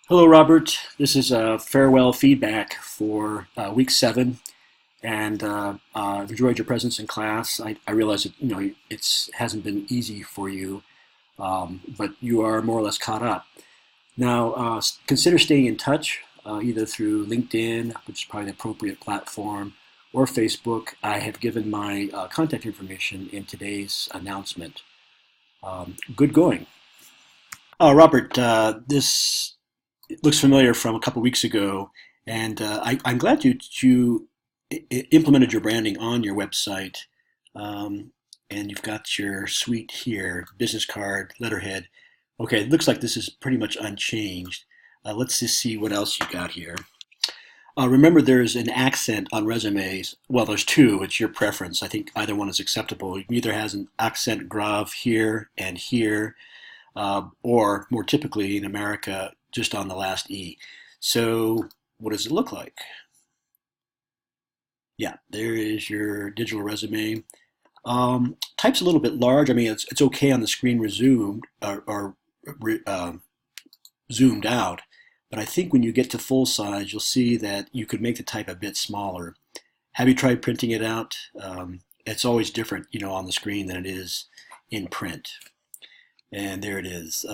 Hello, Robert. This is farewell feedback for week 7, and I've enjoyed your presence in class. I realize that it's hasn't been easy for you, but you are more or less caught up. Now, consider staying in touch either through LinkedIn, which is probably the appropriate platform, or Facebook. I have given my contact information in today's announcement. Good going. Robert, this looks familiar from a couple weeks ago, and I'm glad you implemented your branding on your website, um, and you've got your suite here, business card, letterhead. Okay, it looks like this is pretty much unchanged. Let's just see what else you got here. Remember, there's an accent on resumes. Well, there's two. It's your preference. I think either one is acceptable. Either has an accent grave here and here, or more typically in America, just on the last E. So what does it look like? Yeah, there is your digital resume. Type's a little bit large. I mean, it's okay on the screen resumed or zoomed out, but I think when you get to full size, you'll see that you could make the type a bit smaller. Have you tried printing it out? It's always different, on the screen than it is in print. And there it is.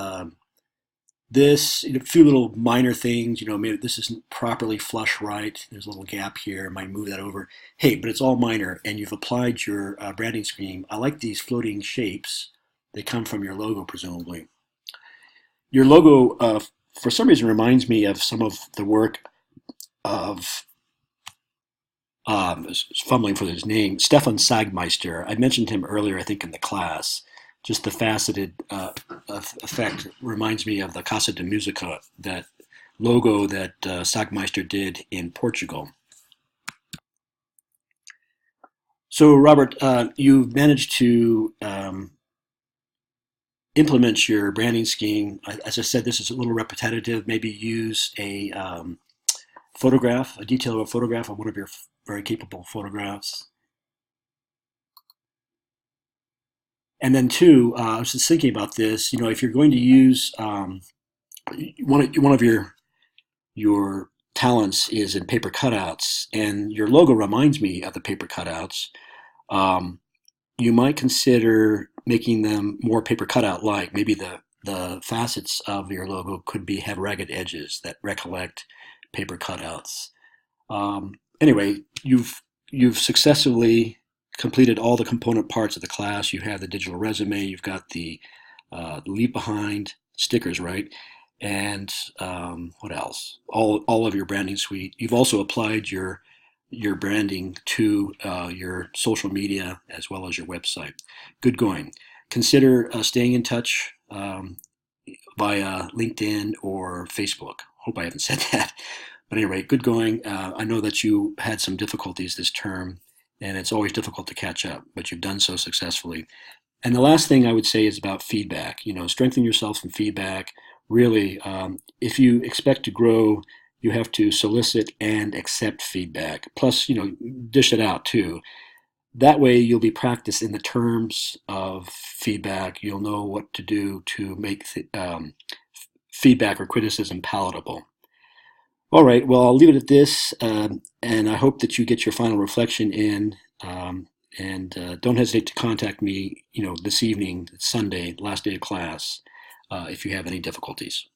A few little minor things, maybe this isn't properly flush right. There's a little gap here. I might move that over. Hey, but it's all minor, and you've applied your branding scheme. I like these floating shapes. They come from your logo, presumably. Your logo, for some reason, reminds me of some of the work of, fumbling for his name, Stefan Sagmeister. I mentioned him earlier, I think, in the class. Just the faceted effect reminds me of the Casa de Musica, that logo that Sagmeister did in Portugal. So, Robert, you've managed to implement your branding scheme. As I said, this is a little repetitive. Maybe use a photograph, a detail of a photograph of one of your very capable photographs. And then two, I was just thinking about this. If you're going to use one of your talents is in paper cutouts, and your logo reminds me of the paper cutouts. Um, you might consider making them more paper cutout like. Maybe the facets of your logo could be have ragged edges that recollect paper cutouts. Anyway, you've successfully completed all the component parts of the class. You have the digital resume. You've got the leave behind stickers, right? And what else? All of your branding suite. You've also applied your branding to your social media as well as your website. Good going. Consider staying in touch via LinkedIn or Facebook. Hope I haven't said that. But anyway, good going. I know that you had some difficulties this term, and it's always difficult to catch up, but you've done so successfully. And the last thing I would say is about feedback. Strengthen yourself from feedback. Really, if you expect to grow, you have to solicit and accept feedback. Plus, dish it out too. That way, you'll be practiced in the terms of feedback. You'll know what to do to make feedback or criticism palatable. All right, well, I'll leave it at this, and I hope that you get your final reflection in. And don't hesitate to contact me, this evening, Sunday, last day of class, if you have any difficulties.